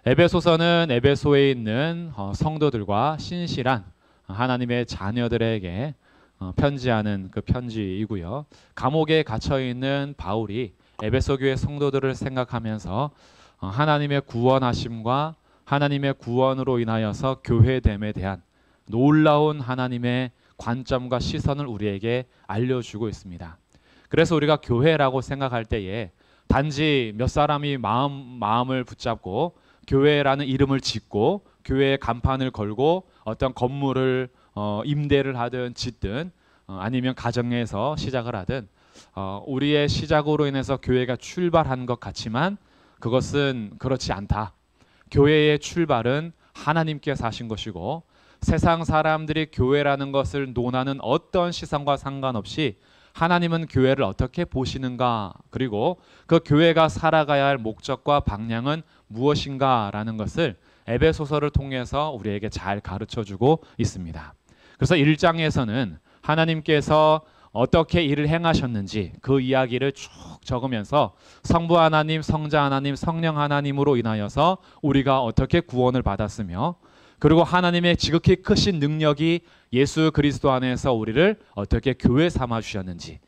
에베소서는 에베소에 있는 성도들과 신실한 하나님의 자녀들에게 편지하는 그 편지이고요. 감옥에 갇혀 있는 바울이 에베소 교회 성도들을 생각하면서 하나님의 구원하심과 하나님의 구원으로 인하여서 교회됨에 대한 놀라운 하나님의 관점과 시선을 우리에게 알려주고 있습니다. 그래서 우리가 교회라고 생각할 때에 단지 몇 사람이 마음을 붙잡고 교회라는 이름을 짓고 교회에 간판을 걸고 어떤 건물을 임대를 하든 짓든 아니면 가정에서 시작을 하든 우리의 시작으로 인해서 교회가 출발한 것 같지만 그것은 그렇지 않다. 교회의 출발은 하나님께서 하신 것이고 세상 사람들이 교회라는 것을 논하는 어떤 시선과 상관없이 하나님은 교회를 어떻게 보시는가, 그리고 그 교회가 살아가야 할 목적과 방향은 무엇인가라는 것을 에베소서를 통해서 우리에게 잘 가르쳐주고 있습니다. 그래서 1장에서는 하나님께서 어떻게 일을 행하셨는지 그 이야기를 쭉 적으면서 성부 하나님, 성자 하나님, 성령 하나님으로 인하여서 우리가 어떻게 구원을 받았으며, 그리고 하나님의 지극히 크신 능력이 예수 그리스도 안에서 우리를 어떻게 교회 삼아 주셨는지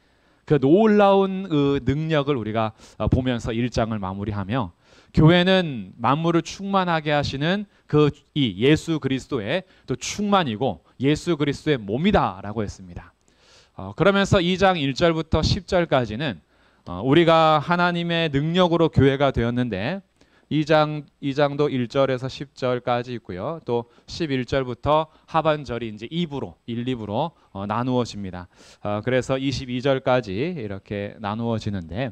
그 놀라운 능력을 우리가 보면서 1장을 마무리하며, 교회는 만물을 충만하게 하시는 이 예수 그리스도의 또 충만이고 예수 그리스도의 몸이다라고 했습니다. 그러면서 2장 1절부터 10절까지는 우리가 하나님의 능력으로 교회가 되었는데 2장도 1절에서 10절까지 있고요. 또 11절부터 하반절이 이제 2부로 1, 2부로 나누어집니다. 그래서 22절까지 이렇게 나누어지는데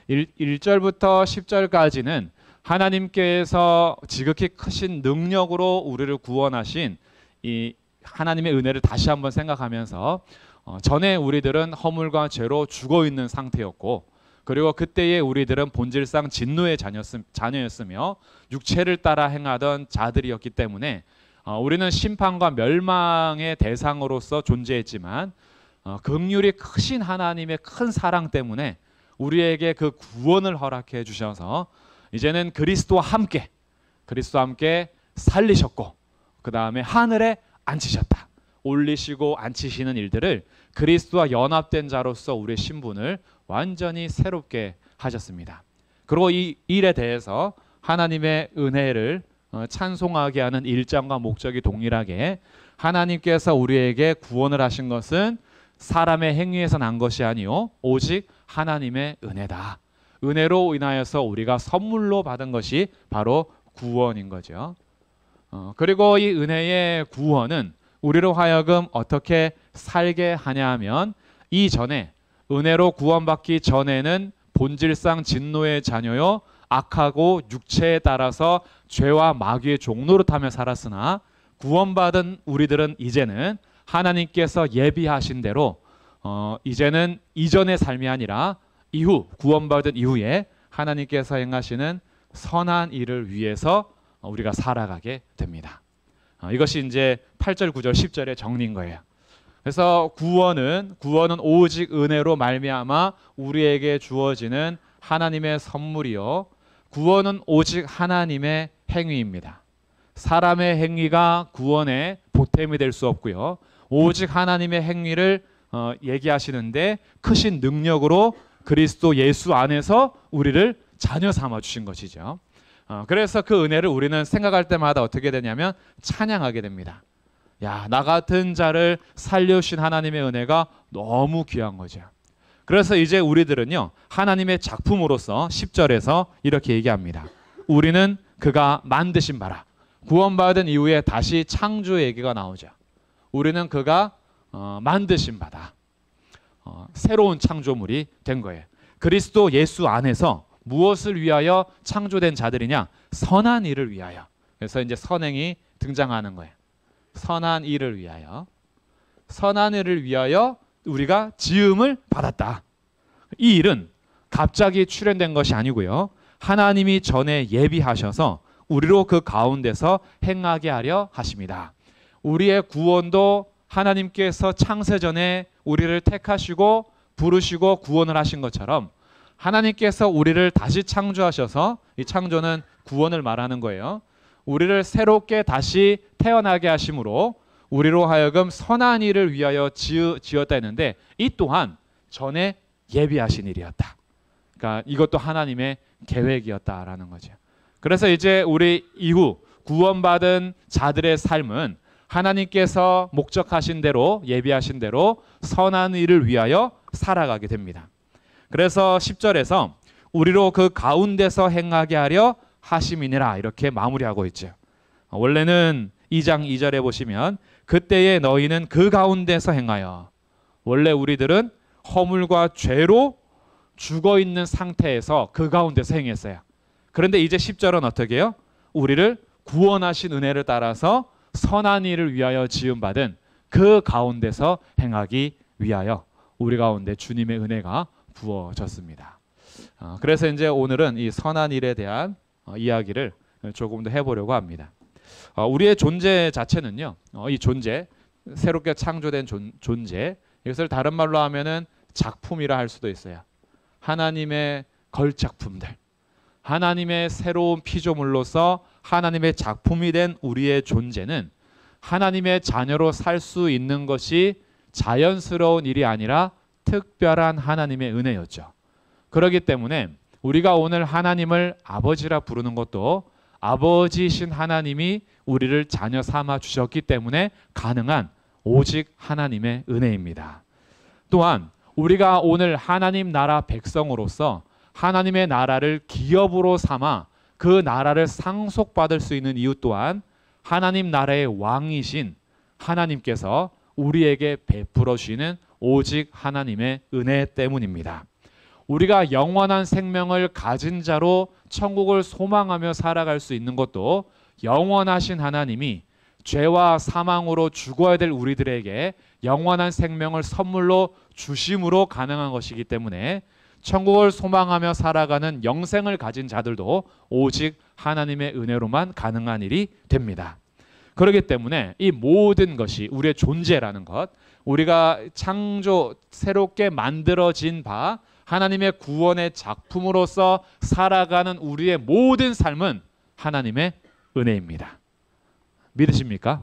1절부터 10절까지는 하나님께서 지극히 크신 능력으로 우리를 구원하신 이 하나님의 은혜를 다시 한번 생각하면서 전에 우리들은 허물과 죄로 죽어 있는 상태였고, 그리고 그때의 우리들은 본질상 진노의 자녀였으며 육체를 따라 행하던 자들이었기 때문에 우리는 심판과 멸망의 대상으로서 존재했지만 긍휼이 크신 하나님의 큰 사랑 때문에 우리에게 그 구원을 허락해 주셔서 이제는 그리스도와 함께 살리셨고 그 다음에 하늘에 앉히셨다. 올리시고 앉히시는 일들을 그리스도와 연합된 자로서 우리의 신분을 완전히 새롭게 하셨습니다. 그리고 이 일에 대해서 하나님의 은혜를 찬송하게 하는 일정과 목적이 동일하게 하나님께서 우리에게 구원을 하신 것은 사람의 행위에서 난 것이 아니요 오직 하나님의 은혜다. 은혜로 인하여서 우리가 선물로 받은 것이 바로 구원인 거죠. 그리고 이 은혜의 구원은 우리로 하여금 어떻게 살게 하냐 하면, 이전에 은혜로 구원받기 전에는 본질상 진노의 자녀요 악하고 육체에 따라서 죄와 마귀의 종노릇하며 살았으나 구원받은 우리들은 이제는 하나님께서 예비하신 대로 이제는 이전의 삶이 아니라 구원받은 이후에 하나님께서 행하시는 선한 일을 위해서 우리가 살아가게 됩니다. 이것이 이제 8절, 9절, 10절의 정리인 거예요. 그래서 구원은 오직 은혜로 말미암아 우리에게 주어지는 하나님의 선물이요, 구원은 오직 하나님의 행위입니다. 사람의 행위가 구원의 보탬이 될 수 없고요, 오직 하나님의 행위를 얘기하시는데 크신 능력으로 그리스도 예수 안에서 우리를 자녀 삼아 주신 것이죠. 그래서 그 은혜를 우리는 생각할 때마다 어떻게 되냐면 찬양하게 됩니다. 야, 나 같은 자를 살려주신 하나님의 은혜가 너무 귀한 거죠. 그래서 이제 우리들은요 하나님의 작품으로서 10절에서 이렇게 얘기합니다. 우리는 그가 만드신 바라. 구원받은 이후에 다시 창조 얘기가 나오죠. 우리는 그가 만드신 바다. 새로운 창조물이 된 거예요. 그리스도 예수 안에서 무엇을 위하여 창조된 자들이냐? 선한 일을 위하여. 그래서 이제 선행이 등장하는 거예요. 선한 일을 위하여. 선한 일을 위하여 우리가 지음을 받았다. 이 일은 갑자기 출현된 것이 아니고요, 하나님이 전에 예비하셔서 우리로 그 가운데서 행하게 하려 하십니다. 우리의 구원도 하나님께서 창세전에 우리를 택하시고 부르시고 구원을 하신 것처럼 하나님께서 우리를 다시 창조하셔서, 이 창조는 구원을 말하는 거예요. 우리를 새롭게 다시 태어나게 하심으로 우리로 하여금 선한 일을 위하여 지었다 했는데 이 또한 전에 예비하신 일이었다. 그러니까 이것도 하나님의 계획이었다라는 거죠. 그래서 이제 우리 이후 구원받은 자들의 삶은 하나님께서 목적하신 대로 예비하신 대로 선한 일을 위하여 살아가게 됩니다. 그래서 10절에서 우리로 그 가운데서 행하게 하려 하심이니라 이렇게 마무리하고 있죠. 원래는 2장 2절에 보시면 그때에 너희는 그 가운데서 행하여, 원래 우리들은 허물과 죄로 죽어있는 상태에서 그 가운데서 행했어요. 그런데 이제 10절은 어떻게 해요? 우리를 구원하신 은혜를 따라서 선한 일을 위하여 지음받은 그 가운데서 행하기 위하여 우리 가운데 주님의 은혜가 부어졌습니다. 그래서 이제 오늘은 이 선한 일에 대한 이야기를 조금 더 해보려고 합니다. 우리의 존재 자체는요, 이 존재, 새롭게 창조된 존재, 이것을 다른 말로 하면은 작품이라 할 수도 있어요. 하나님의 걸작품들, 하나님의 새로운 피조물로서 하나님의 작품이 된 우리의 존재는 하나님의 자녀로 살 수 있는 것이 자연스러운 일이 아니라 특별한 하나님의 은혜였죠. 그렇기 때문에 우리가 오늘 하나님을 아버지라 부르는 것도 아버지이신 하나님이 우리를 자녀 삼아 주셨기 때문에 가능한 오직 하나님의 은혜입니다. 또한 우리가 오늘 하나님 나라 백성으로서 하나님의 나라를 기업으로 삼아 그 나라를 상속받을 수 있는 이유 또한 하나님 나라의 왕이신 하나님께서 우리에게 베풀어 주시는 오직 하나님의 은혜 때문입니다. 우리가 영원한 생명을 가진 자로 천국을 소망하며 살아갈 수 있는 것도 영원하신 하나님이 죄와 사망으로 죽어야 될 우리들에게 영원한 생명을 선물로 주심으로 가능한 것이기 때문에 천국을 소망하며 살아가는 영생을 가진 자들도 오직 하나님의 은혜로만 가능한 일이 됩니다. 그렇기 때문에 이 모든 것이 우리의 존재라는 것, 우리가 창조 새롭게 만들어진 바 하나님의 구원의 작품으로서 살아가는 우리의 모든 삶은 하나님의 은혜입니다. 믿으십니까?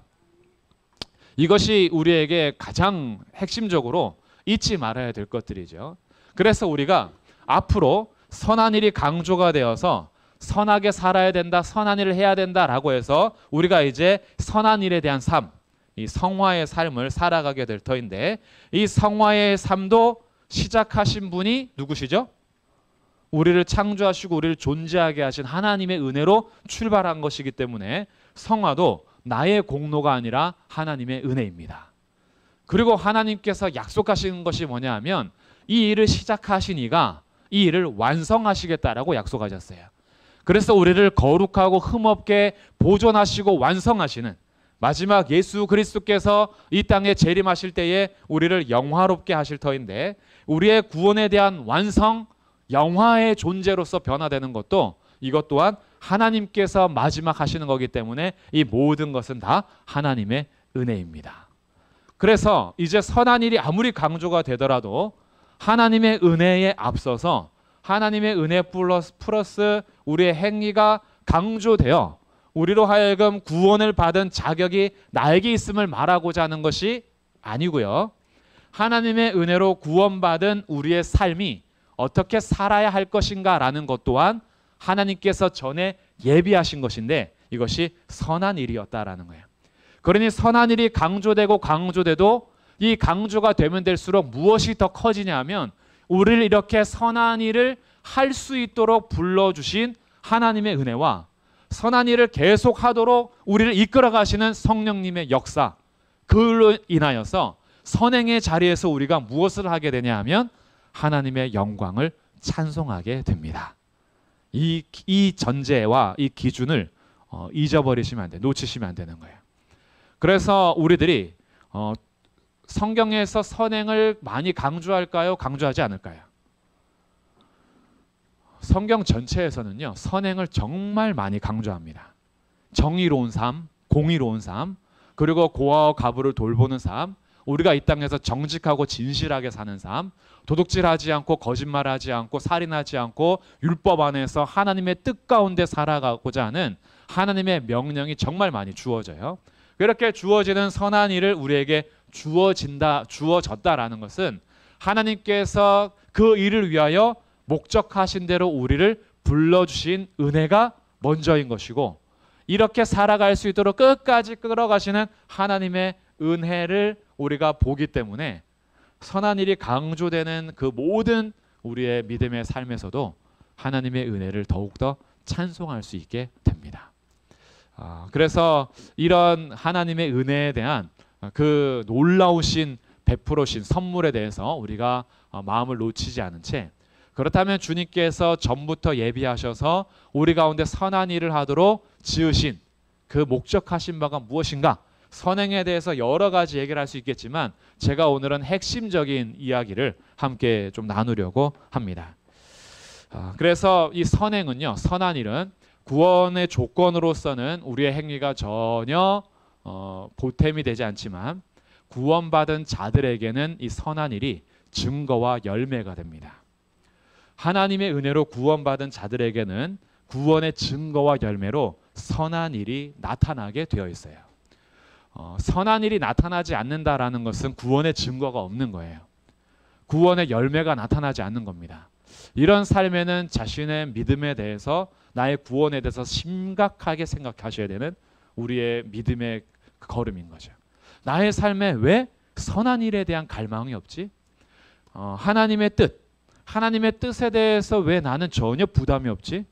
이것이 우리에게 가장 핵심적으로 잊지 말아야 될 것들이죠. 그래서 우리가 앞으로 선한 일이 강조가 되어서 선하게 살아야 된다, 선한 일을 해야 된다라고 해서 우리가 이제 선한 일에 대한 삶, 이 성화의 삶을 살아가게 될 터인데 이 성화의 삶도 시작하신 분이 누구시죠? 우리를 창조하시고 우리를 존재하게 하신 하나님의 은혜로 출발한 것이기 때문에 성화도 나의 공로가 아니라 하나님의 은혜입니다. 그리고 하나님께서 약속하신 것이 뭐냐 하면 이 일을 시작하신 이가 이 일을 완성하시겠다라고 약속하셨어요. 그래서 우리를 거룩하고 흠없게 보존하시고 완성하시는 마지막 예수 그리스도께서 이 땅에 재림하실 때에 우리를 영화롭게 하실 터인데 우리의 구원에 대한 완성, 영화의 존재로서 변화되는 것도 이것 또한 하나님께서 마지막 하시는 거기 때문에 이 모든 것은 다 하나님의 은혜입니다. 그래서 이제 선한 일이 아무리 강조가 되더라도 하나님의 은혜에 앞서서 하나님의 은혜 플러스 우리의 행위가 강조되어 우리로 하여금 구원을 받은 자격이 나에게 있음을 말하고자 하는 것이 아니고요. 하나님의 은혜로 구원받은 우리의 삶이 어떻게 살아야 할 것인가라는 것 또한 하나님께서 전에 예비하신 것인데 이것이 선한 일이었다라는 거예요. 그러니 선한 일이 강조되고 강조돼도 이 강조가 되면 될수록 무엇이 더 커지냐 하면 우리를 이렇게 선한 일을 할 수 있도록 불러주신 하나님의 은혜와 선한 일을 계속하도록 우리를 이끌어 가시는 성령님의 역사, 그로 인하여서 선행의 자리에서 우리가 무엇을 하게 되냐 하면 하나님의 영광을 찬송하게 됩니다. 이 전제와 이 기준을 잊어버리시면 안 돼요. 놓치시면 안 되는 거예요. 그래서 우리들이 성경에서 선행을 많이 강조할까요? 강조하지 않을까요? 성경 전체에서는요, 선행을 정말 많이 강조합니다. 정의로운 삶, 공의로운 삶, 그리고 고아와 과부를 돌보는 삶, 우리가 이 땅에서 정직하고 진실하게 사는 삶, 도둑질하지 않고 거짓말하지 않고 살인하지 않고 율법 안에서 하나님의 뜻 가운데 살아가고자 하는 하나님의 명령이 정말 많이 주어져요. 그렇게 주어지는 선한 일을 우리에게 주어졌다라는 것은 하나님께서 그 일을 위하여 목적하신 대로 우리를 불러주신 은혜가 먼저인 것이고, 이렇게 살아갈 수 있도록 끝까지 끌어가시는 하나님의 은혜를 우리가 보기 때문에 선한 일이 강조되는 그 모든 우리의 믿음의 삶에서도 하나님의 은혜를 더욱더 찬송할 수 있게 됩니다. 그래서 이런 하나님의 은혜에 대한 그 놀라우신 베풀으신 선물에 대해서 우리가 마음을 놓치지 않은 채, 그렇다면 주님께서 전부터 예비하셔서 우리 가운데 선한 일을 하도록 지으신 그 목적하신 바가 무엇인가, 선행에 대해서 여러 가지 얘기를 할 수 있겠지만 제가 오늘은 핵심적인 이야기를 함께 좀 나누려고 합니다. 그래서 이 선행은요, 선한 일은 구원의 조건으로서는 우리의 행위가 전혀 보탬이 되지 않지만 구원받은 자들에게는 이 선한 일이 증거와 열매가 됩니다. 하나님의 은혜로 구원받은 자들에게는 구원의 증거와 열매로 선한 일이 나타나게 되어 있어요. 선한 일이 나타나지 않는다라는 것은 구원의 증거가 없는 거예요. 구원의 열매가 나타나지 않는 겁니다. 이런 삶에는 자신의 믿음에 대해서, 나의 구원에 대해서 심각하게 생각하셔야 되는 우리의 믿음의 걸음인 거죠. 나의 삶에 왜 선한 일에 대한 갈망이 없지? 하나님의 뜻에 대해서 왜 나는 전혀 부담이 없지?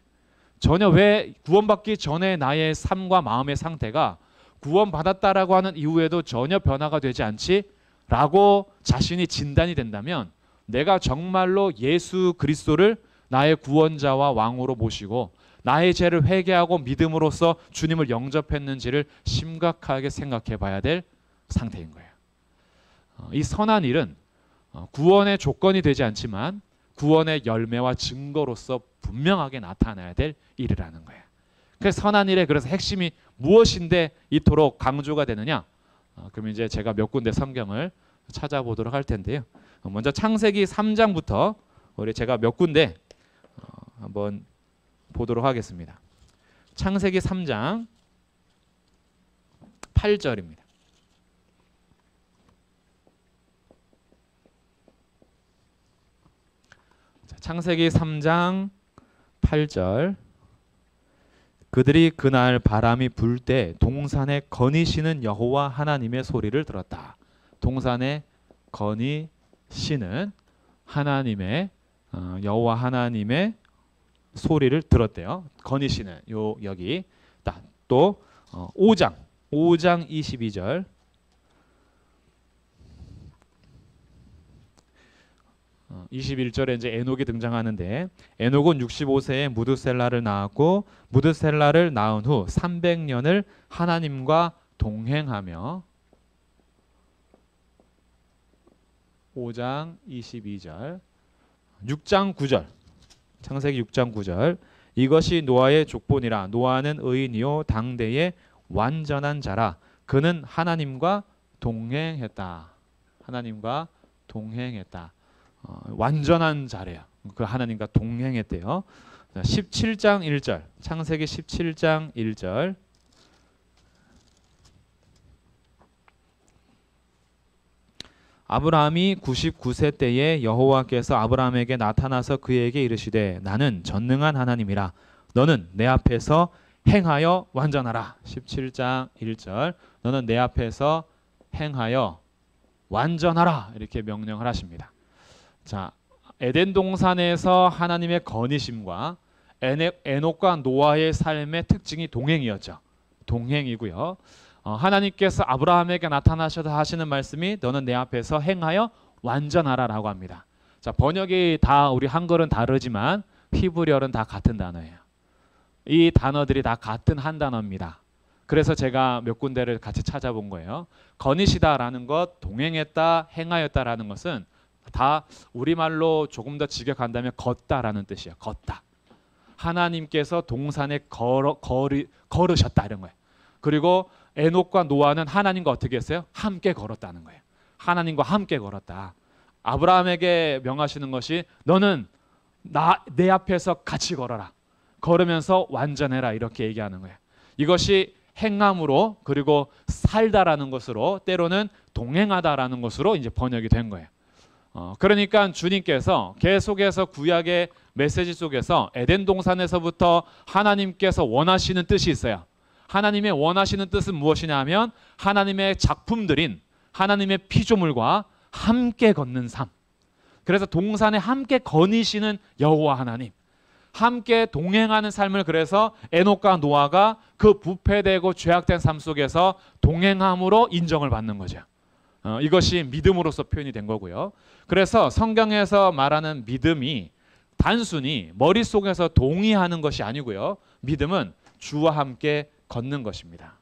전혀 왜 구원받기 전에 나의 삶과 마음의 상태가 구원받았다라고 하는 이후에도 전혀 변화가 되지 않지? 라고 자신이 진단이 된다면 내가 정말로 예수 그리스도를 나의 구원자와 왕으로 모시고 나의 죄를 회개하고 믿음으로써 주님을 영접했는지를 심각하게 생각해 봐야 될 상태인 거예요. 이 선한 일은 구원의 조건이 되지 않지만 구원의 열매와 증거로서 분명하게 나타나야 될 일이라는 거예요. 그래서 선한 일의 그래서 핵심이 무엇인데 이토록 강조가 되느냐? 그럼 이제 제가 몇 군데 성경을 찾아보도록 할 텐데요. 먼저 창세기 3장부터 우리 제가 몇 군데 한번 보도록 하겠습니다. 창세기 3장 8절입니다. 창세기 3장 8절. 그들이 그날 바람이 불 때 동산에 거니시는 여호와 하나님의 소리를 들었다. 동산에 거니시는 하나님의 여호와 하나님의 소리를 들었대요. 거니시는 여기 또 5장 22절. 21절에 이제 에녹이 등장하는데, 에녹은 65세에 무드셀라를 낳았고 무드셀라를 낳은 후 300년을 하나님과 동행하며 5장 22절 6장 9절 창세기 6장 9절 이것이 노아의 족본이라. 노아는 의인이요 당대의 완전한 자라. 그는 하나님과 동행했다. 하나님과 동행했다. 완전한 자래요. 그 하나님과 동행했대요. 17장 1절 창세기 17장 1절 아브라함이 99세 때에 여호와께서 아브라함에게 나타나서 그에게 이르시되 나는 전능한 하나님이라. 너는 내 앞에서 행하여 완전하라. 17장 1절 너는 내 앞에서 행하여 완전하라. 이렇게 명령을 하십니다. 자, 에덴 동산에서 하나님의 거니심과 에녹과 노아의 삶의 특징이 동행이었죠. 동행이고요. 하나님께서 아브라함에게 나타나셔서 하시는 말씀이 너는 내 앞에서 행하여 완전하라라고 합니다. 자, 번역이 다 우리 한글은 다르지만 히브리어는 다 같은 단어예요. 이 단어들이 다 같은 한 단어입니다. 그래서 제가 몇 군데를 같이 찾아본 거예요. 거니시다라는 것, 동행했다, 행하였다라는 것은 다 우리말로 조금 더 직역한다면 걷다라는 뜻이에요. 걷다. 하나님께서 동산에 걸으셨다 이런 거예요. 그리고 에녹과 노아는 하나님과 어떻게 했어요? 함께 걸었다는 거예요. 하나님과 함께 걸었다. 아브라함에게 명하시는 것이 너는 내 앞에서 같이 걸어라. 걸으면서 완전해라. 이렇게 얘기하는 거예요. 이것이 행함으로 그리고 살다라는 것으로 때로는 동행하다라는 것으로 이제 번역이 된 거예요. 그러니까 주님께서 계속해서 구약의 메시지 속에서 에덴 동산에서부터 하나님께서 원하시는 뜻이 있어요. 하나님의 원하시는 뜻은 무엇이냐 하면 하나님의 작품들인 하나님의 피조물과 함께 걷는 삶. 그래서 동산에 함께 거니시는 여호와 하나님, 함께 동행하는 삶을 그래서 에녹과 노아가 그 부패되고 죄악된 삶 속에서 동행함으로 인정을 받는 거죠. 이것이 믿음으로서 표현이 된 거고요. 그래서 성경에서 말하는 믿음이 단순히 머릿속에서 동의하는 것이 아니고요. 믿음은 주와 함께 걷는 것입니다.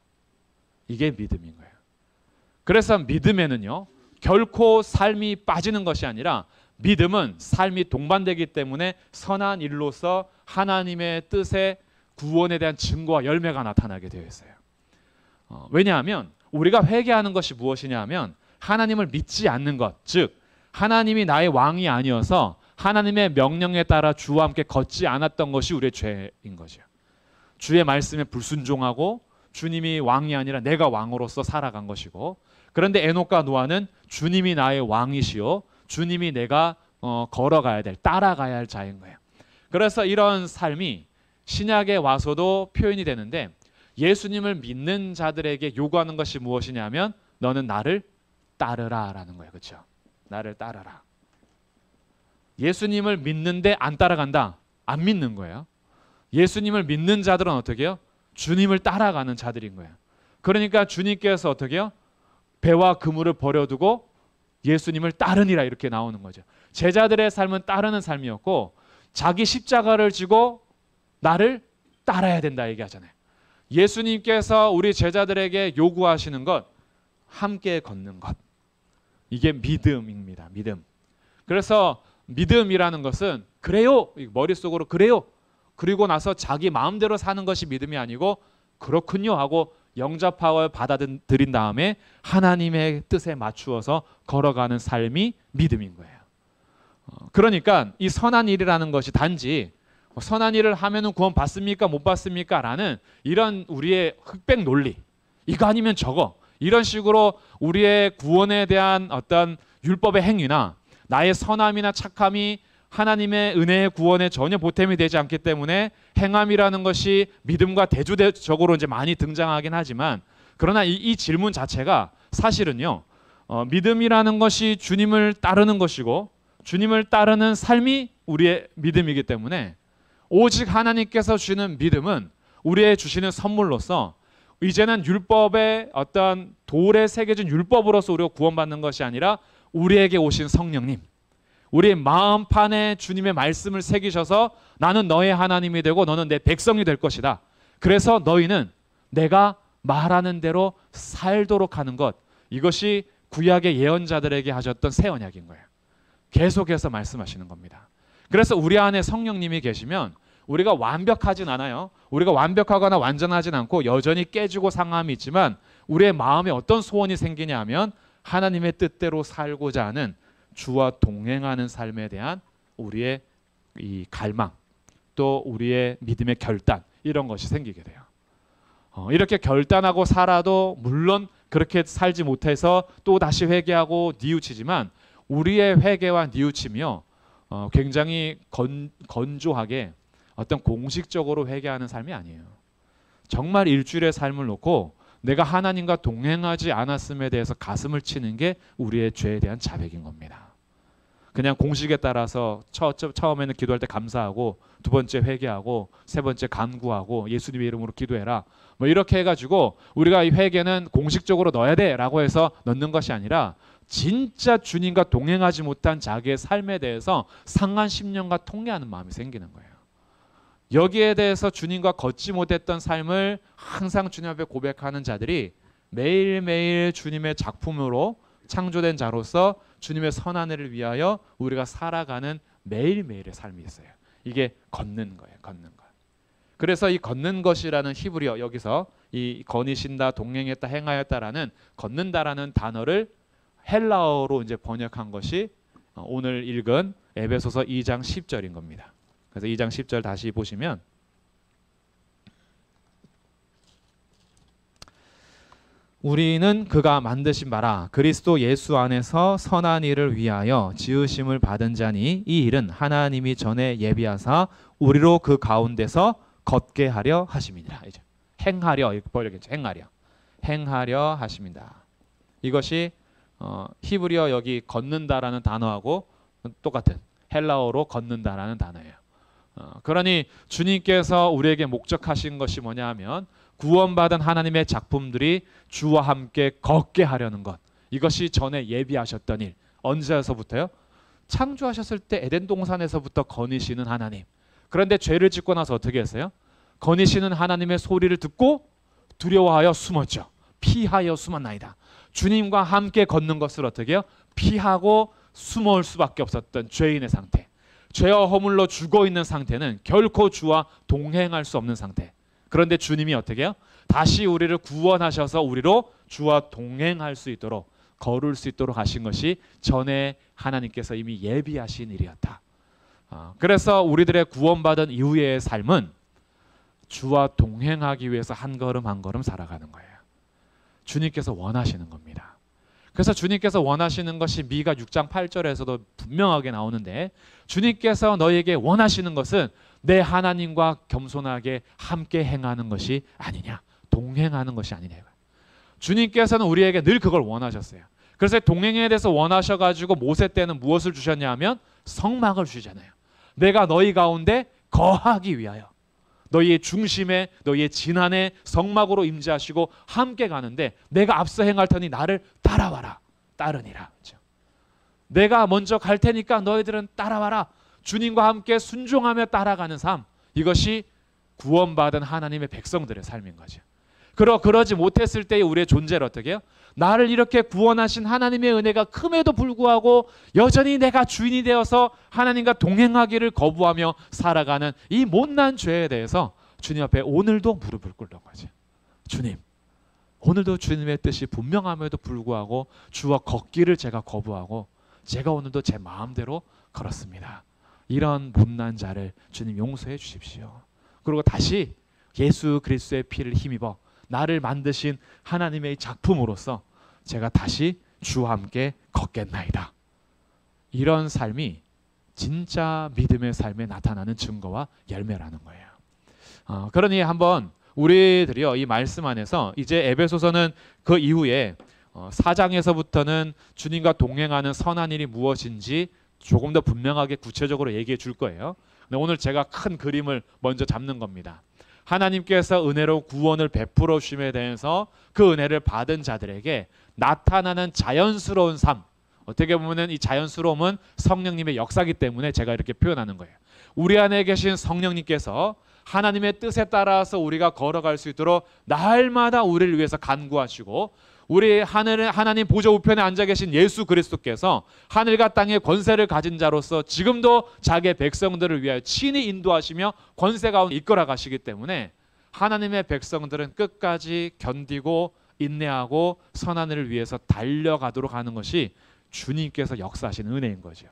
이게 믿음인 거예요. 그래서 믿음에는요, 결코 삶이 빠지는 것이 아니라 믿음은 삶이 동반되기 때문에 선한 일로서 하나님의 뜻의 구원에 대한 증거와 열매가 나타나게 되어 있어요. 왜냐하면 우리가 회개하는 것이 무엇이냐 하면 하나님을 믿지 않는 것, 즉 하나님이 나의 왕이 아니어서 하나님의 명령에 따라 주와 함께 걷지 않았던 것이 우리의 죄인 거죠. 주의 말씀에 불순종하고 주님이 왕이 아니라 내가 왕으로서 살아간 것이고, 그런데 에녹과 노아는 주님이 나의 왕이시오, 주님이 내가 걸어가야 될, 따라가야 할 자인 거예요. 그래서 이런 삶이 신약에 와서도 표현이 되는데, 예수님을 믿는 자들에게 요구하는 것이 무엇이냐면 너는 나를 따르라 라는 거예요. 그렇죠? 나를 따르라. 예수님을 믿는데 안 따라간다? 안 믿는 거예요. 예수님을 믿는 자들은 어떻게 해요? 주님을 따라가는 자들인 거예요. 그러니까 주님께서 어떻게 해요? 배와 그물을 버려두고 예수님을 따르니라 이렇게 나오는 거죠. 제자들의 삶은 따르는 삶이었고 자기 십자가를 지고 나를 따라야 된다 얘기하잖아요. 예수님께서 우리 제자들에게 요구하시는 것, 함께 걷는 것. 이게 믿음입니다. 믿음. 그래서 믿음이라는 것은 그래요, 머릿속으로 그래요, 그리고 나서 자기 마음대로 사는 것이 믿음이 아니고 그렇군요 하고 영접하고 받아들인 다음에 하나님의 뜻에 맞추어서 걸어가는 삶이 믿음인 거예요. 그러니까 이 선한 일이라는 것이 단지 선한 일을 하면은 구원 받습니까 못 받습니까 라는 이런 우리의 흑백 논리, 이거 아니면 저거, 이런 식으로 우리의 구원에 대한 어떤 율법의 행위나 나의 선함이나 착함이 하나님의 은혜의 구원에 전혀 보탬이 되지 않기 때문에 행함이라는 것이 믿음과 대조적으로 이제 많이 등장하긴 하지만, 그러나 이 질문 자체가 사실은요, 믿음이라는 것이 주님을 따르는 것이고 주님을 따르는 삶이 우리의 믿음이기 때문에 오직 하나님께서 주시는 믿음은 우리의 주시는 선물로서 이제는 율법의 어떤 돌에 새겨진 율법으로서 우리가 구원받는 것이 아니라 우리에게 오신 성령님, 우리의 마음판에 주님의 말씀을 새기셔서 나는 너의 하나님이 되고 너는 내 백성이 될 것이다. 그래서 너희는 내가 말하는 대로 살도록 하는 것, 이것이 구약의 예언자들에게 하셨던 새 언약인 거예요. 계속해서 말씀하시는 겁니다. 그래서 우리 안에 성령님이 계시면 우리가 완벽하진 않아요. 우리가 완벽하거나 완전하진 않고 여전히 깨지고 상함이 있지만 우리의 마음에 어떤 소원이 생기냐 하면 하나님의 뜻대로 살고자 하는 주와 동행하는 삶에 대한 우리의 이 갈망, 또 우리의 믿음의 결단, 이런 것이 생기게 돼요. 이렇게 결단하고 살아도 물론 그렇게 살지 못해서 또 다시 회개하고 뉘우치지만 우리의 회개와 뉘우침이요, 굉장히 건조하게 어떤 공식적으로 회개하는 삶이 아니에요. 정말 일주일의 삶을 놓고 내가 하나님과 동행하지 않았음에 대해서 가슴을 치는 게 우리의 죄에 대한 자백인 겁니다. 그냥 공식에 따라서 처음에는 기도할 때 감사하고, 두 번째 회개하고, 세 번째 간구하고, 예수님의 이름으로 기도해라, 뭐 이렇게 해가지고 우리가 이 회개는 공식적으로 넣어야 돼 라고 해서 넣는 것이 아니라 진짜 주님과 동행하지 못한 자기의 삶에 대해서 상한 심령과 통회하는 마음이 생기는 거예요. 여기에 대해서 주님과 걷지 못했던 삶을 항상 주님 앞에 고백하는 자들이 매일매일 주님의 작품으로 창조된 자로서 주님의 선한 일을 위하여 우리가 살아가는 매일매일의 삶이 있어요. 이게 걷는 거예요. 걷는 것. 그래서 이 걷는 것이라는 히브리어, 여기서 이 거니신다, 동행했다, 행하였다라는 걷는다라는 단어를 헬라어로 이제 번역한 것이 오늘 읽은 에베소서 2장 10절인 겁니다. 그래서 2장 10절 다시 보시면 우리는 그가 만드신 바라 그리스도 예수 안에서 선한 일을 위하여 지으심을 받은 자니 이 일은 하나님이 전에 예비하사 우리로 그 가운데서 걷게 하려 하심이니라. 이제 행하려 이렇게 번역했죠. 행하려 하심이다. 이것이 히브리어 여기 걷는다라는 단어하고 똑같은 헬라어로 걷는다라는 단어예요. 그러니 주님께서 우리에게 목적하신 것이 뭐냐 하면 구원받은 하나님의 작품들이 주와 함께 걷게 하려는 것. 이것이 전에 예비하셨던 일. 언제서부터요? 창조하셨을 때 에덴 동산에서부터 거니시는 하나님. 그런데 죄를 짓고 나서 어떻게 했어요? 거니시는 하나님의 소리를 듣고 두려워하여 숨었죠. 피하여 숨었나이다. 주님과 함께 걷는 것을 어떻게 해요? 피하고 숨을 수밖에 없었던 죄인의 상태. 죄와 허물로 죽어있는 상태는 결코 주와 동행할 수 없는 상태. 그런데 주님이 어떻게 해요? 다시 우리를 구원하셔서 우리로 주와 동행할 수 있도록 걸을 수 있도록 하신 것이 전에 하나님께서 이미 예비하신 일이었다. 그래서 우리들의 구원받은 이후의 삶은 주와 동행하기 위해서 한 걸음 한 걸음 살아가는 거예요. 주님께서 원하시는 겁니다. 그래서 주님께서 원하시는 것이 미가 6장 8절에서도 분명하게 나오는데 주님께서 너에게 원하시는 것은 내 하나님과 겸손하게 함께 행하는 것이 아니냐, 동행하는 것이 아니냐. 주님께서는 우리에게 늘 그걸 원하셨어요. 그래서 동행에 대해서 원하셔가지고 모세 때는 무엇을 주셨냐 하면 성막을 주잖아요. 내가 너희 가운데 거하기 위하여 너희의 중심에 너희의 진안에 성막으로 임재하시고 함께 가는데 내가 앞서 행할 테니 나를 따라와라. 따르니라. 그렇죠? 내가 먼저 갈 테니까 너희들은 따라와라. 주님과 함께 순종하며 따라가는 삶. 이것이 구원받은 하나님의 백성들의 삶인 거죠. 그러지 못했을 때의 우리의 존재를 어떻게 해요? 나를 이렇게 구원하신 하나님의 은혜가 큼에도 불구하고 여전히 내가 주인이 되어서 하나님과 동행하기를 거부하며 살아가는 이 못난 죄에 대해서 주님 앞에 오늘도 무릎을 꿇는 거죠. 주님, 오늘도 주님의 뜻이 분명함에도 불구하고 주와 걷기를 제가 거부하고 제가 오늘도 제 마음대로 걸었습니다. 이런 못난 자를 주님 용서해 주십시오. 그리고 다시 예수 그리스도의 피를 힘입어 나를 만드신 하나님의 작품으로서 제가 다시 주와 함께 걷겠나이다. 이런 삶이 진짜 믿음의 삶에 나타나는 증거와 열매라는 거예요. 그러니 한번 우리들이요 이 말씀 안에서 이제 에베소서는 그 이후에 4장에서부터는 주님과 동행하는 선한 일이 무엇인지 조금 더 분명하게 구체적으로 얘기해 줄 거예요. 근데 오늘 제가 큰 그림을 먼저 잡는 겁니다. 하나님께서 은혜로 구원을 베풀어 주심에 대해서 그 은혜를 받은 자들에게 나타나는 자연스러운 삶. 어떻게 보면 이 자연스러움은 성령님의 역사이기 때문에 제가 이렇게 표현하는 거예요. 우리 안에 계신 성령님께서 하나님의 뜻에 따라서 우리가 걸어갈 수 있도록 날마다 우리를 위해서 간구하시고 우리 하나님 보좌 우편에 앉아 계신 예수 그리스도께서 하늘과 땅의 권세를 가진 자로서 지금도 자기의 백성들을 위하여 친히 인도하시며 권세 가운데 이끌어 가시기 때문에 하나님의 백성들은 끝까지 견디고 인내하고 선한 일을 위해서 달려가도록 하는 것이 주님께서 역사하신 은혜인 거죠.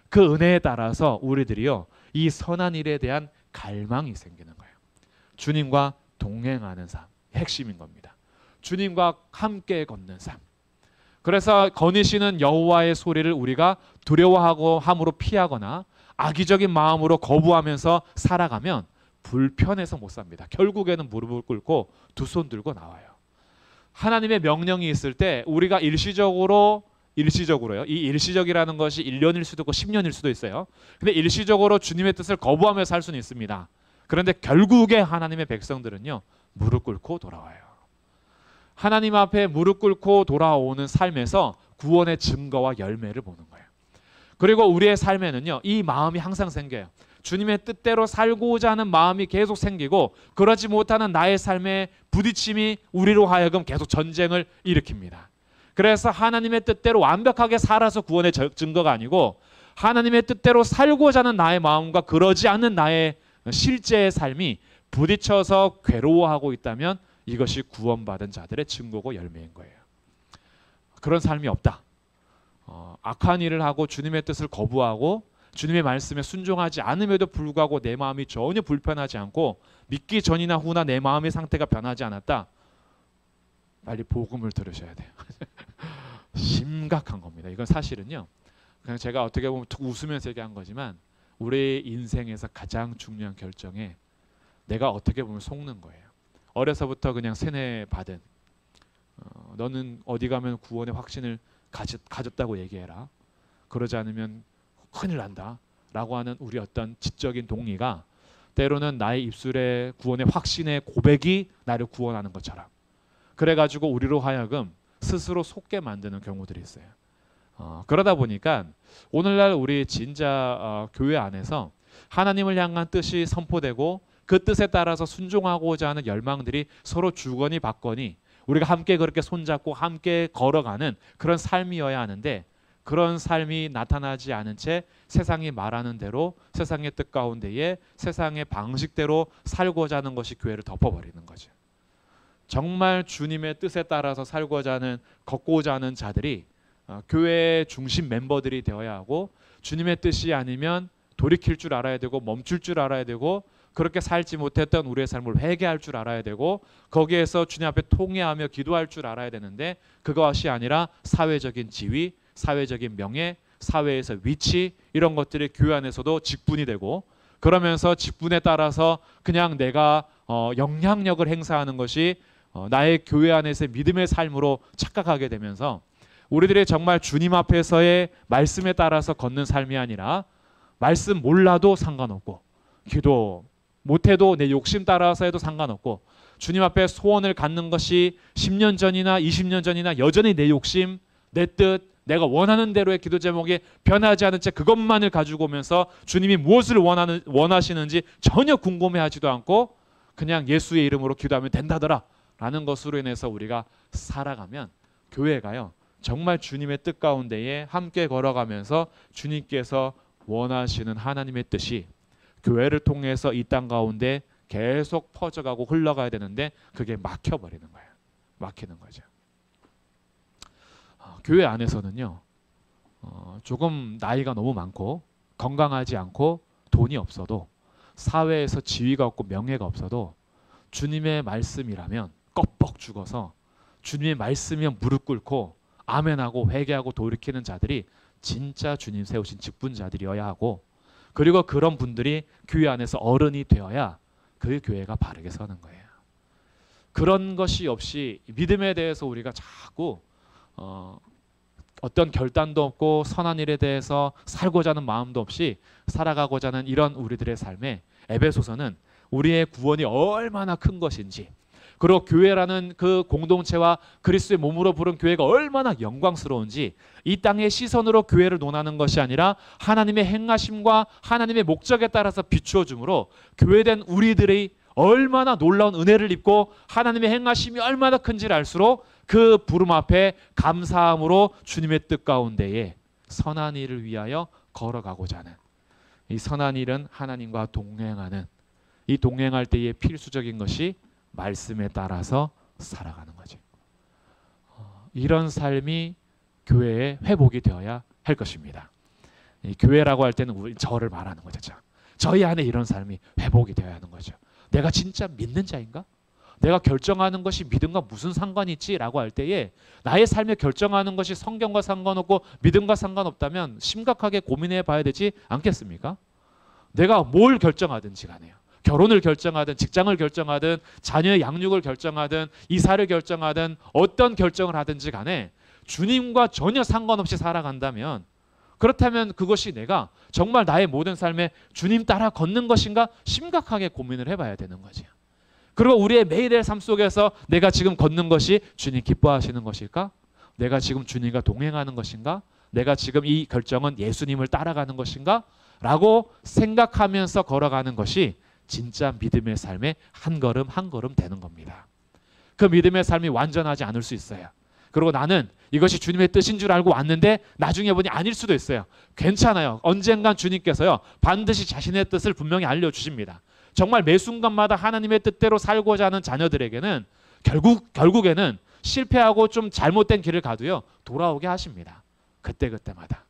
그 은혜에 따라서 우리들이요 이 선한 일에 대한 갈망이 생기는 거예요. 주님과 동행하는 삶, 핵심인 겁니다. 주님과 함께 걷는 삶. 그래서 거니시는 여호와의 소리를 우리가 두려워하고 함으로 피하거나 악의적인 마음으로 거부하면서 살아가면 불편해서 못 삽니다. 결국에는 무릎을 꿇고 두 손 들고 나와요. 하나님의 명령이 있을 때 우리가 일시적으로요. 이 일시적이라는 것이 1년일 수도 있고 10년일 수도 있어요. 근데 일시적으로 주님의 뜻을 거부하며 살 수는 있습니다. 그런데 결국에 하나님의 백성들은요. 무릎 꿇고 돌아와요. 하나님 앞에 무릎 꿇고 돌아오는 삶에서 구원의 증거와 열매를 보는 거예요. 그리고 우리의 삶에는요. 이 마음이 항상 생겨요. 주님의 뜻대로 살고자 하는 마음이 계속 생기고 그러지 못하는 나의 삶의 부딪힘이 우리로 하여금 계속 전쟁을 일으킵니다. 그래서 하나님의 뜻대로 완벽하게 살아서 구원의 증거가 아니고 하나님의 뜻대로 살고자 하는 나의 마음과 그러지 않는 나의 실제의 삶이 부딪혀서 괴로워하고 있다면 이것이 구원받은 자들의 증거고 열매인 거예요. 그런 삶이 없다. 악한 일을 하고 주님의 뜻을 거부하고 주님의 말씀에 순종하지 않음에도 불구하고 내 마음이 전혀 불편하지 않고 믿기 전이나 후나 내 마음의 상태가 변하지 않았다. 빨리 복음을 들으셔야 돼요. 심각한 겁니다. 이건 사실은요. 그냥 제가 어떻게 보면 웃으면서 얘기한 거지만 우리 인생에서 가장 중요한 결정에 내가 어떻게 보면 속는 거예요. 어려서부터 그냥 세뇌받은 너는 어디 가면 구원의 확신을 가졌다고 얘기해라. 그러지 않으면 큰일 난다 라고 하는 우리 어떤 지적인 동의가 때로는 나의 입술에 구원의 확신의 고백이 나를 구원하는 것처럼 그래가지고 우리로 하여금 스스로 속게 만드는 경우들이 있어요. 그러다 보니까 오늘날 우리 진짜 교회 안에서 하나님을 향한 뜻이 선포되고 그 뜻에 따라서 순종하고자 하는 열망들이 서로 주거니 받거니 우리가 함께 그렇게 손잡고 함께 걸어가는 그런 삶이어야 하는데 그런 삶이 나타나지 않은 채 세상이 말하는 대로 세상의 뜻 가운데에 세상의 방식대로 살고자 하는 것이 교회를 덮어버리는 거죠. 정말 주님의 뜻에 따라서 살고자 하는 걷고자 하는 자들이 교회의 중심 멤버들이 되어야 하고 주님의 뜻이 아니면 돌이킬 줄 알아야 되고 멈출 줄 알아야 되고 그렇게 살지 못했던 우리의 삶을 회개할 줄 알아야 되고 거기에서 주님 앞에 통회하며 기도할 줄 알아야 되는데 그것이 아니라 사회적인 지위, 사회적인 명예, 사회에서 위치 이런 것들이 교회 안에서도 직분이 되고 그러면서 직분에 따라서 그냥 내가 영향력을 행사하는 것이 나의 교회 안에서의 믿음의 삶으로 착각하게 되면서 우리들이 정말 주님 앞에서의 말씀에 따라서 걷는 삶이 아니라 말씀 몰라도 상관없고 기도 못해도 내 욕심 따라서 해도 상관없고 주님 앞에 소원을 갖는 것이 10년 전이나 20년 전이나 여전히 내 욕심, 내 뜻, 내가 원하는 대로의 기도 제목이 변하지 않은 채 그것만을 가지고 오면서 주님이 무엇을 원하시는지 전혀 궁금해하지도 않고 그냥 예수의 이름으로 기도하면 된다더라 라는 것으로 인해서 우리가 살아가면 교회가요 정말 주님의 뜻 가운데에 함께 걸어가면서 주님께서 원하시는 하나님의 뜻이 교회를 통해서 이 땅 가운데 계속 퍼져가고 흘러가야 되는데 그게 막혀버리는 거예요. 막히는 거죠. 교회 안에서는요 조금 나이가 너무 많고 건강하지 않고 돈이 없어도 사회에서 지위가 없고 명예가 없어도 주님의 말씀이라면 껍벅 죽어서 주님의 말씀이면 무릎 꿇고 아멘하고 회개하고 돌이키는 자들이 진짜 주님 세우신 직분자들이어야 하고 그리고 그런 분들이 교회 안에서 어른이 되어야 그 교회가 바르게 서는 거예요. 그런 것이 없이 믿음에 대해서 우리가 자꾸 어떤 결단도 없고 선한 일에 대해서 살고자 하는 마음도 없이 살아가고자 하는 이런 우리들의 삶에 에베소서는 우리의 구원이 얼마나 큰 것인지 그리고 교회라는 그 공동체와 그리스도의 몸으로 부른 교회가 얼마나 영광스러운지 이 땅의 시선으로 교회를 논하는 것이 아니라 하나님의 행하심과 하나님의 목적에 따라서 비추어 주므로 교회된 우리들의 얼마나 놀라운 은혜를 입고 하나님의 행하심이 얼마나 큰지를 알수록 그 부름 앞에 감사함으로 주님의 뜻 가운데에 선한 일을 위하여 걸어가고자 하는 이 선한 일은 하나님과 동행하는 이 동행할 때의 필수적인 것이 말씀에 따라서 살아가는 거죠. 이런 삶이 교회의 회복이 되어야 할 것입니다. 이 교회라고 할 때는 우리 저를 말하는 거죠. 저희 안에 이런 삶이 회복이 되어야 하는 거죠. 내가 진짜 믿는 자인가? 내가 결정하는 것이 믿음과 무슨 상관이 있지? 라고 할 때에 나의 삶에 결정하는 것이 성경과 상관없고 믿음과 상관없다면 심각하게 고민해 봐야 되지 않겠습니까? 내가 뭘 결정하든지 간에요. 결혼을 결정하든 직장을 결정하든 자녀의 양육을 결정하든 이사를 결정하든 어떤 결정을 하든지 간에 주님과 전혀 상관없이 살아간다면 그렇다면 그것이 내가 정말 나의 모든 삶에 주님 따라 걷는 것인가 심각하게 고민을 해봐야 되는 거죠. 그리고 우리의 매일의 삶 속에서 내가 지금 걷는 것이 주님 기뻐하시는 것일까? 내가 지금 주님과 동행하는 것인가? 내가 지금 이 결정은 예수님을 따라가는 것인가? 라고 생각하면서 걸어가는 것이 진짜 믿음의 삶의 한 걸음 한 걸음 되는 겁니다. 그 믿음의 삶이 완전하지 않을 수 있어요. 그리고 나는 이것이 주님의 뜻인 줄 알고 왔는데 나중에 보니 아닐 수도 있어요. 괜찮아요. 언젠간 주님께서요 반드시 자신의 뜻을 분명히 알려주십니다. 정말 매 순간마다 하나님의 뜻대로 살고자 하는 자녀들에게는 결국에는 실패하고 좀 잘못된 길을 가도요 돌아오게 하십니다. 그때그때마다.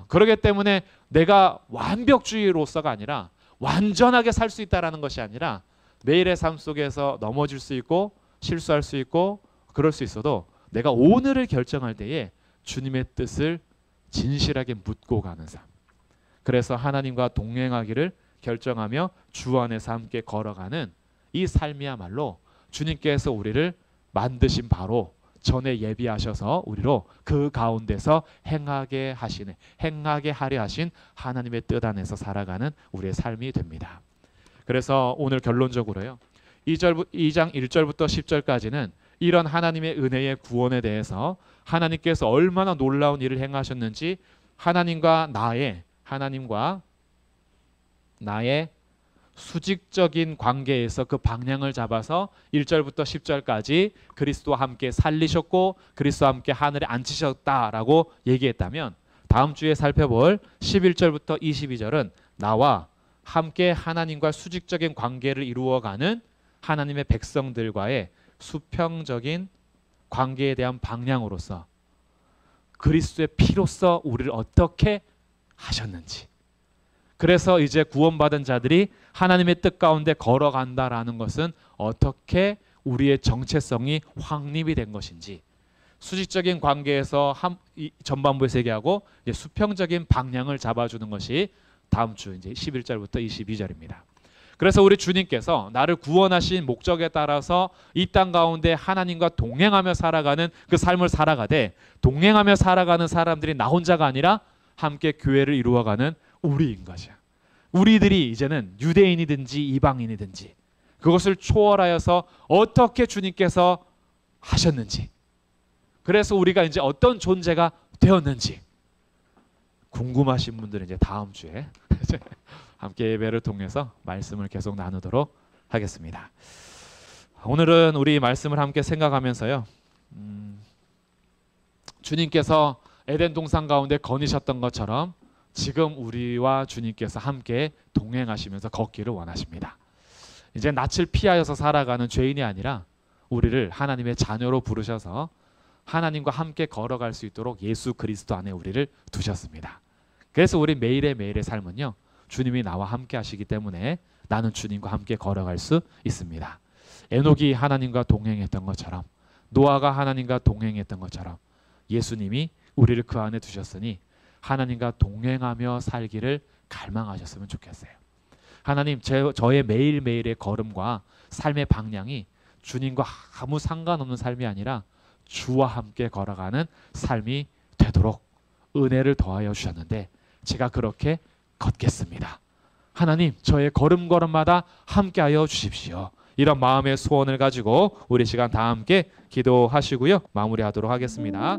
그러기 때문에 내가 완벽주의로서가 아니라 완전하게 살 수 있다라는 것이 아니라 매일의 삶 속에서 넘어질 수 있고 실수할 수 있고 그럴 수 있어도 내가 오늘을 결정할 때에 주님의 뜻을 진실하게 묻고 가는 삶. 그래서 하나님과 동행하기를 결정하며 주 안에서 함께 걸어가는 이 삶이야말로 주님께서 우리를 만드신 바로 전에 예비하셔서 우리로 그 가운데서 행하게 하려 하신 하나님의 뜻 안에서 살아가는 우리의 삶이 됩니다. 그래서 오늘 결론적으로요. 2장 1절부터 10절까지는 이런 하나님의 은혜의 구원에 대해서 하나님께서 얼마나 놀라운 일을 행하셨는지 하나님과 나의 수직적인 관계에서 그 방향을 잡아서 1절부터 10절까지 그리스도와 함께 살리셨고 그리스도와 함께 하늘에 앉히셨다라고 얘기했다면 다음 주에 살펴볼 11절부터 22절은 나와 함께 하나님과 수직적인 관계를 이루어가는 하나님의 백성들과의 수평적인 관계에 대한 방향으로서 그리스도의 피로써 우리를 어떻게 하셨는지, 그래서 이제 구원받은 자들이 하나님의 뜻 가운데 걸어간다라는 것은 어떻게 우리의 정체성이 확립이 된 것인지, 수직적인 관계에서 전반부에서 얘기하고 이제 수평적인 방향을 잡아주는 것이 다음 주 이제 11절부터 22절입니다. 그래서 우리 주님께서 나를 구원하신 목적에 따라서 이 땅 가운데 하나님과 동행하며 살아가는 그 삶을 살아가되, 동행하며 살아가는 사람들이 나 혼자가 아니라 함께 교회를 이루어가는 우리인 것이야. 우리들이 이제는 유대인이든지 이방인이든지 그것을 초월하여서 어떻게 주님께서 하셨는지, 그래서 우리가 이제 어떤 존재가 되었는지 궁금하신 분들은 이제 다음 주에 함께 예배를 통해서 말씀을 계속 나누도록 하겠습니다. 오늘은 우리 말씀을 함께 생각하면서요. 주님께서 에덴 동산 가운데 거니셨던 것처럼 지금 우리와 주님께서 함께 동행하시면서 걷기를 원하십니다. 이제 낯을 피하여서 살아가는 죄인이 아니라 우리를 하나님의 자녀로 부르셔서 하나님과 함께 걸어갈 수 있도록 예수 그리스도 안에 우리를 두셨습니다. 그래서 우리 매일의 삶은요, 주님이 나와 함께 하시기 때문에 나는 주님과 함께 걸어갈 수 있습니다. 에녹이 하나님과 동행했던 것처럼, 노아가 하나님과 동행했던 것처럼 예수님이 우리를 그 안에 두셨으니 하나님과 동행하며 살기를 갈망하셨으면 좋겠어요. 하나님, 저의 매일매일의 걸음과 삶의 방향이 주님과 아무 상관없는 삶이 아니라 주와 함께 걸어가는 삶이 되도록 은혜를 더하여 주셨는데 제가 그렇게 걷겠습니다. 하나님, 저의 걸음걸음마다 함께하여 주십시오. 이런 마음의 소원을 가지고 우리 시간 다 함께 기도하시고요. 마무리하도록 하겠습니다.